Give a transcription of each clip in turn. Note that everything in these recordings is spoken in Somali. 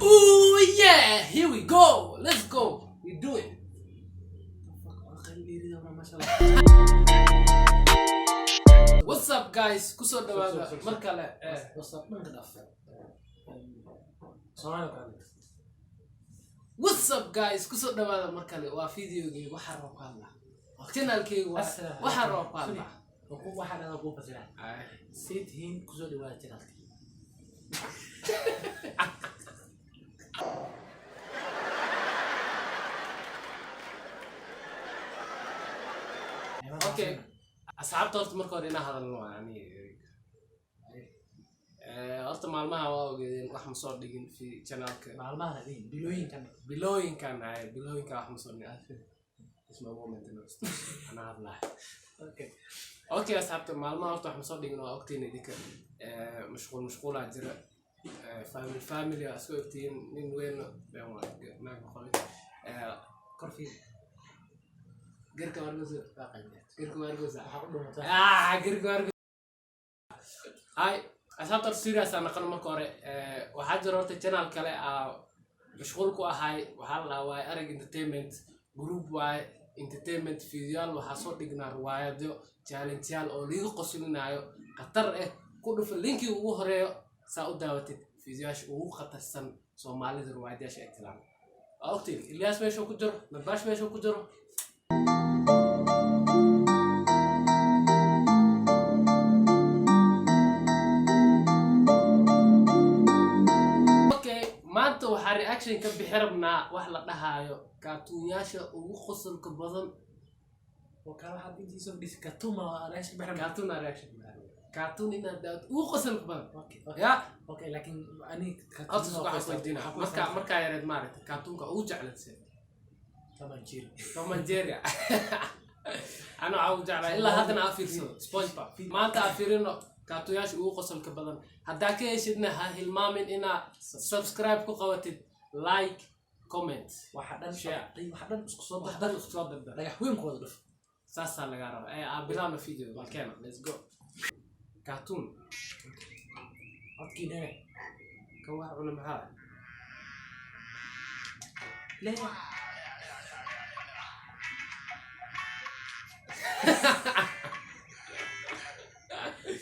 Oh yeah, here we go. Let's go. We do it. What's up guys? Kuso dhawaada mar kale what's up man kadaf What's up guys? Kuso dhawaada mar kale waa videogeey waxa roob ka hadla. Channelkeegu waxa roob ka hadla. waxaan aad ku fasira sitiin kuso dhawaada channelka Okay. asxaabta horta marka hore inaan hadalno yani horta maalmaha waa ogeedeen wax ma soo dhigin fi channelka maalmaha bilooyinkan wax ma soo dhigin isma moment ana hadla okay asxaabta maalmaha horta wax ma soo dhigin waa ogtiin idinka mashquul jira family asku ogtiin nin weyn baan waa naag qolay korfi Gerka wargosa Gerka Hi asxaabta serious ana qano marka hore waxa jira horta channel kale mashquul ku ahay waxa la waa arag entertainment group waa entertainment video waxa soo dhignaa riwaayado challenge oo liiga qoslinayo qatar ku dhuf linki ugu horeeyo saa u daawatid videoyaasha ugu qatarsan Soomaalida riwaayadaasha ay tilaan ogtiin Ilyas meesha ku jiro Nabash meesha ku jiro waxaa reaction ka bixirnaa wax la dhahayo kaatuunyaasha ugu qosolka badan oo kala had intii soo dhis kaatuma reaction bixirnaa kaatuun inaad ugu qosolka badan okay laakiin ani kaatuun waxa weydiina marka yareed maaragtay kaatuunka ugu jeclaysay Tom and Jerry ana ugu jeclaa ilaa haddana afiirsado SpongeBob maanta afiirino kaatuunyaasha ugu qosolka badan haddaa ka heshidna ha hilmaamin inaad subscribe ku qabatid like comment waxa dhan isku soo dar dhagax weyn ku wada dhuf saasa laga rabaa bilaabna video balkeena let's go kaatuun adkii dhane ka wax cuna maxaa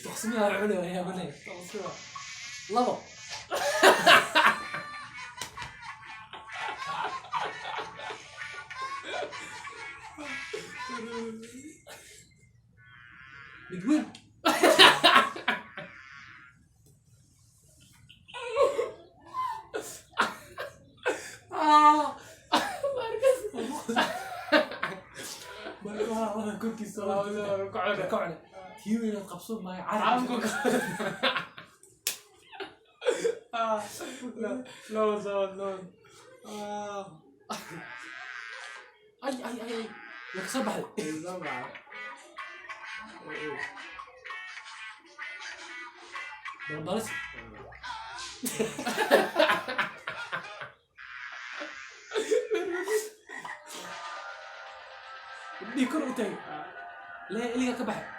تقسمي على العلوم يا بني تقسمي لبا بدوين انا كنت سوا كعنا هيوي القبصون معي عارفكم لا زود اي لك صبح بالبلس بدي كروتين لا اللي كبح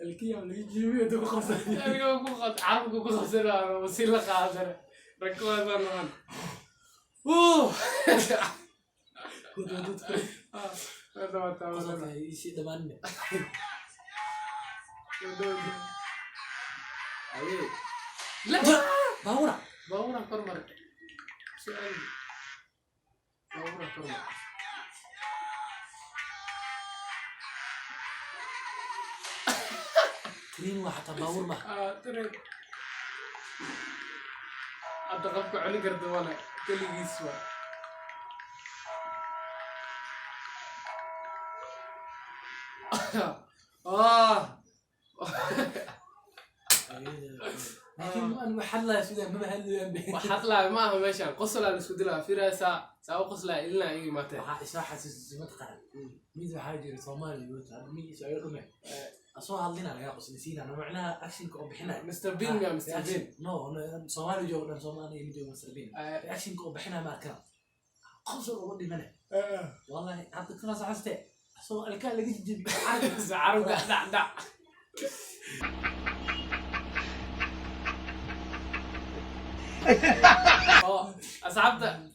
الكيام اللي يجيبيه ده خسر انا كنت عارف كنت خسر وسيله قادر ركوا زمان كنت هذا تمام شيء دمانه لا باورا كرمر سؤال باورا كرمر ترين واحد باور ما ترين أتوقف على قردوانا كل يسوى لكن أنا محلها سيدا ما محل وحطلع معها ماشي قصة لا نسكت لها في رأسها سأو قصة إلنا إيه ما تي إساحة سمت قرن ميزة حاجة صومالي يوتها ميزة يرمي أصلا هذلنا يا قص نسينا أنا معناها أكشن كوب بحنا مستر بين يا مستر بين نو سومالي جو أنا سومالي يجوا مستر بين أكشن كوب بحنا ما كان خمسة ودي منه والله عطيك ناس عسته أصلا الكل اللي جدي زعروا قاعد دع أصحابنا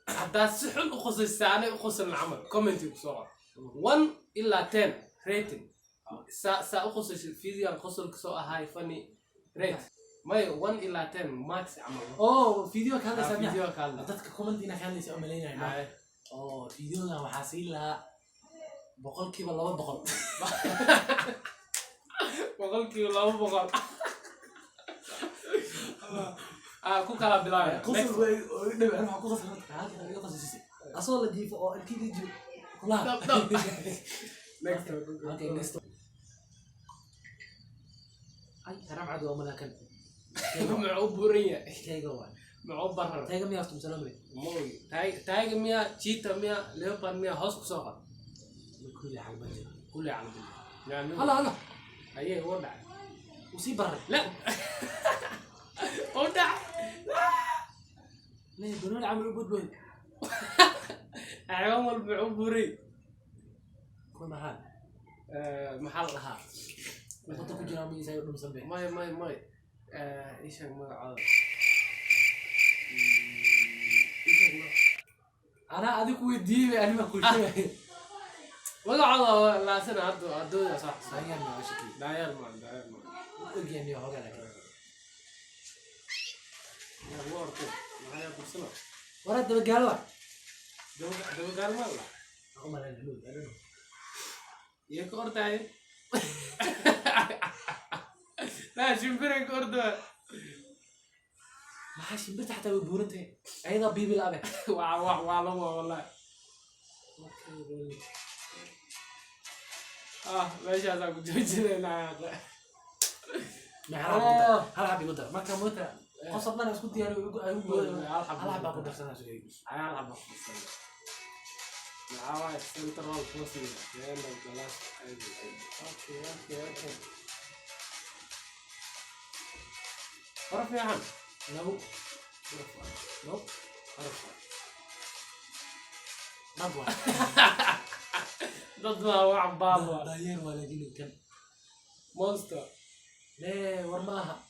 حتى سحن أخص السنة أخص العمل كومنتي بسرعة 1 إلى 10 ريتنج سأخص الفيديو أخص الكسوة هاي فني ريت ما 1 إلى 10 ماكس عمل فيديو كان لسه فيديو كان dadka commentina كان لسه أملينا هنا فيديونا وحاسين لها بقول كيف الله بقول بقول كيف الله بقول كوكا لا بلاي قصص نبي أنا قصص هذه قصص أصلا دي فوق الكيد يجي كلها next أي حرام عدو ملاكن معبورية تيجا واحد معبر تيجا مية أختم سلام عليكم موي تايجا مية تشيتا مية ليوبر مية هوسك سوقا كل حال بجي كل عالم يعني هلا أيه ودع وسيب برا لا ودع ليه بنون عملوا بود عوام المعبوري كل محل محلها كنت كل جرامي زي ودم سبي ماي إيش ما عاد أنا أديك ودي أنا ما كل شيء ولا عاد لا سنة عدو يا صح سيان ما شكلي داير ما كل جيم يا هذا لك يا وارد معايا بسنا ورد بقالوا دو قال ما لا هم أنا الهنود أنا يكور تاي لا شمبرك أردو ما حش بنت حتى بورنته أيضا بيبي لعبة والله ماشي هذا كنت جينا ما هلا بيقدر ما كان موتى قصدنا أنا اسكت يعني هلا بقدر سنة شوي أنا ألعب معاوي سنترال بوسي لأنه جلاس أوكي عرف يا عم لو عرف نبوة ضد ما وعم بابا داير ولا جيل كم مونستر ليه ورماها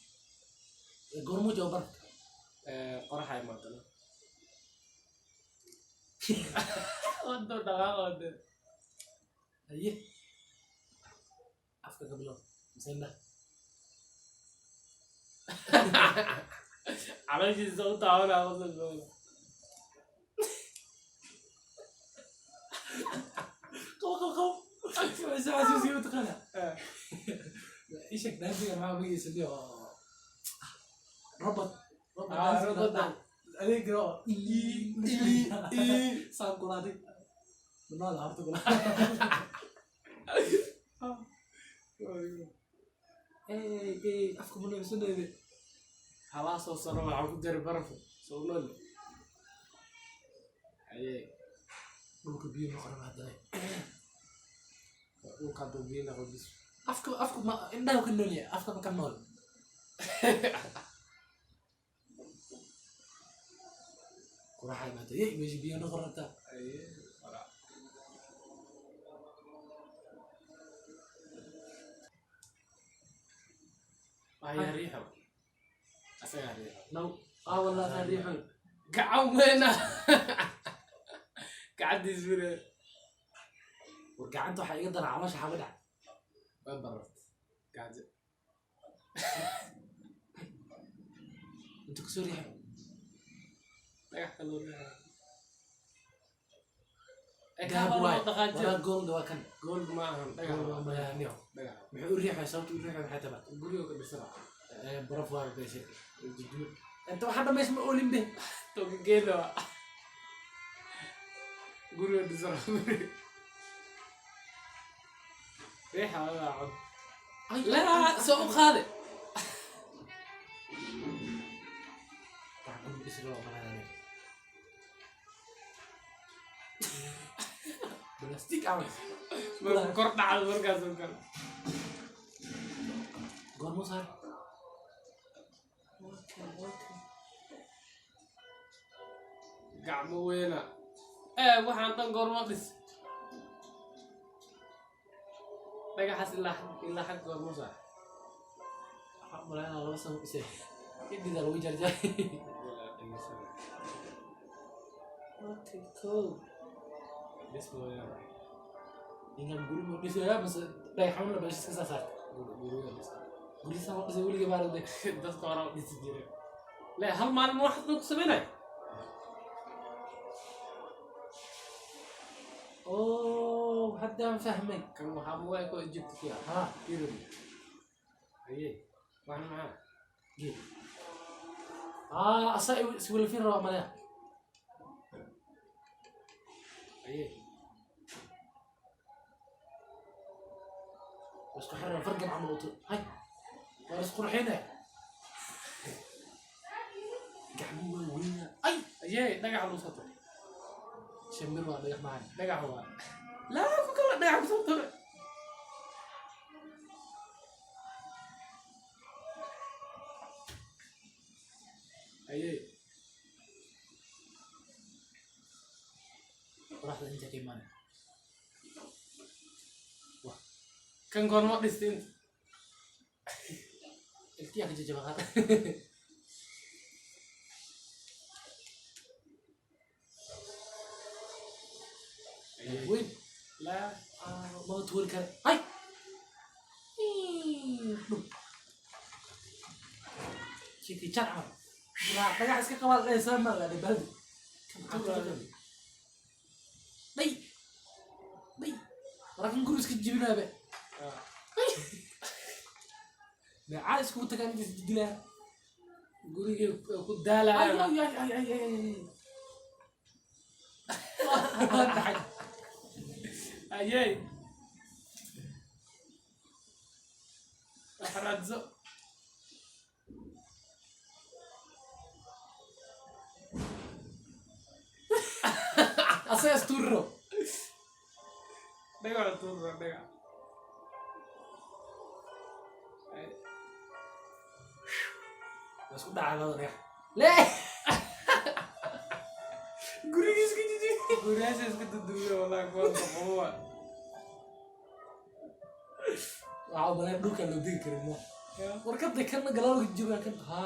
قرمو جوبر قرحة مثلا ودو دغا ودو أيه أفكر قبله مسينا على شيء الصوت هنا وصل قو بس عايز يسوي تقنع إيشك نادي ما بيجي يسليه ربط عليك رو سام كلادي من هذا عرفت كلا إيه أفكر منه يسوي خلاص وصلوا على كدر برفو صورنا له أيه ممكن بيجي مقرب هذا وكادو بينا خبز أفكر ما إنه كنولي أفكر ما كان مول كراحة ما تيجي بيجي بيجي نقرأته أيه هاي ريحة أسمع ريحة لو والله كان ريحه قعومنا قعد يزور ورجعنته حيقدر على شيء حودع وين برت قاعد أنت كسور ريحه لا يحتلوا ريحة ذهب وايد ولا جولد وكان جولد معهم جولد ما نيو محور ريحه صوت ريحه حتى بعد قولوا بسرعة برافو عليك يا شيخ أنت واحد ما يسمع أولين به تو كيلو قولوا بسرعة ريحة ولا عود لا سوق هذا راح بسرعة معنا بلاستيك عمل كرت على الورقة سكر قرمو صار اوكي gacmo weyna waxaan dhan goorma dhis dhagaxaas ilaa xag goorma saar ملانا لو سمو اسي يدي ذا لو جرجر اوكي كول bes mooyaa ingan guri mo dhisaya bas day xamna bas iska saar guriga dhis guri sama dhisay waliga baa de dadka hore u dhisi jiray lee hal maalin waxaad ku samaynay oo hadda fahmay kan waxaa buugaa ko Egypt ku yaa ha pyramid aye waxaan maxaa جي أصلا سوي فين روح مليان aye بس كحرنا فرق عن الوطن هاي بس قرحينا قعموا وين أي aye dhagax lu sato شمر ولا يخ معي dhagax waa laa ku kala dhagax ku sato aye راح أنت كمان kan goorma dhistin التياك جي جبهات وين laa ما تقول كذا هاي شيكي شرع لا تقع اسكي قبل اي سنه لا دي بلد دي راكن نقول اسكي تجيبنا به لا عايز كنت كان تديلها guriga ku daalaya aye axradzo اساس تورو dhagax tuura dhagax بس كنت على ريح لا gurigiis ka jiji guriyaasha iska duduuya walaa kuwa qabowa waxaa badan dhulka loo digi karin ma warkada kana galaalka jooga kan ha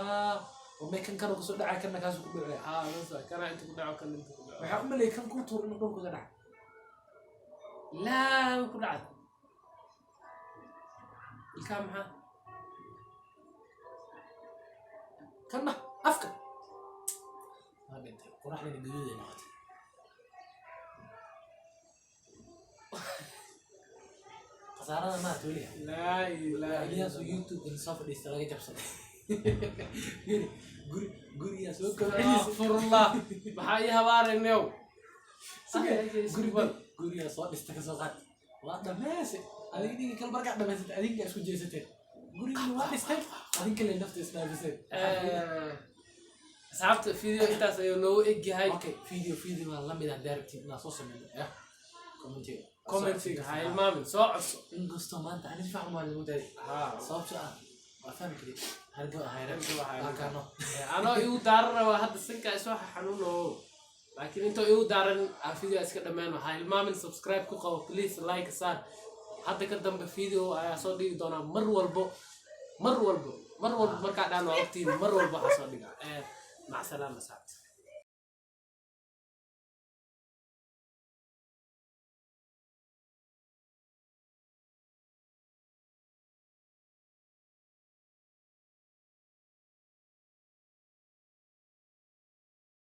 oo meekan kana ku soo dhacay kana kaas ku dhacay haa nasa kana inta ku dhaco kan inta ku dhaco waxa u maleeyay kan ku tuur in dhulka ka dhacay laa ku dhacay ilkaa maxaa kana afka ma dhintay qoraxdana gaduuday noqotay qasaarada ma tuuliya laa ilaaha Elias oo YouTube in soo fadhiista laga jabsaday guriga soo astaghfirullah maxaa ii habaaraynew guriga soo dhista ka soo qaad waa dhameese adiga kala markaa dhameysatay adiga isku jeesateen guriga waa dhistay adiga le nafta isnaafisay asxaabta video intaas ayuu noogu eg yahay okay video waa la mid ah direct na soo sameeyay commentiga ha ilmaamin soo codso inkasto maanta ani si fiican waan moodayay haa sababtoo ah waa fahmi karay harga ahayran Harga waa hayran. kaano anoo igu daaran rabaa hadda sinka isoo xanuuno laakiin intoo igu daaran aan video iska dhammaan waxaa ilmaamin subscribe ku qabo please like saar hadda ka dambe video ayaa soo dhigi doonaa mar walbo markaa dhaan waa ogtiin mar walbo waxaa soo dhiga mac salaama saabta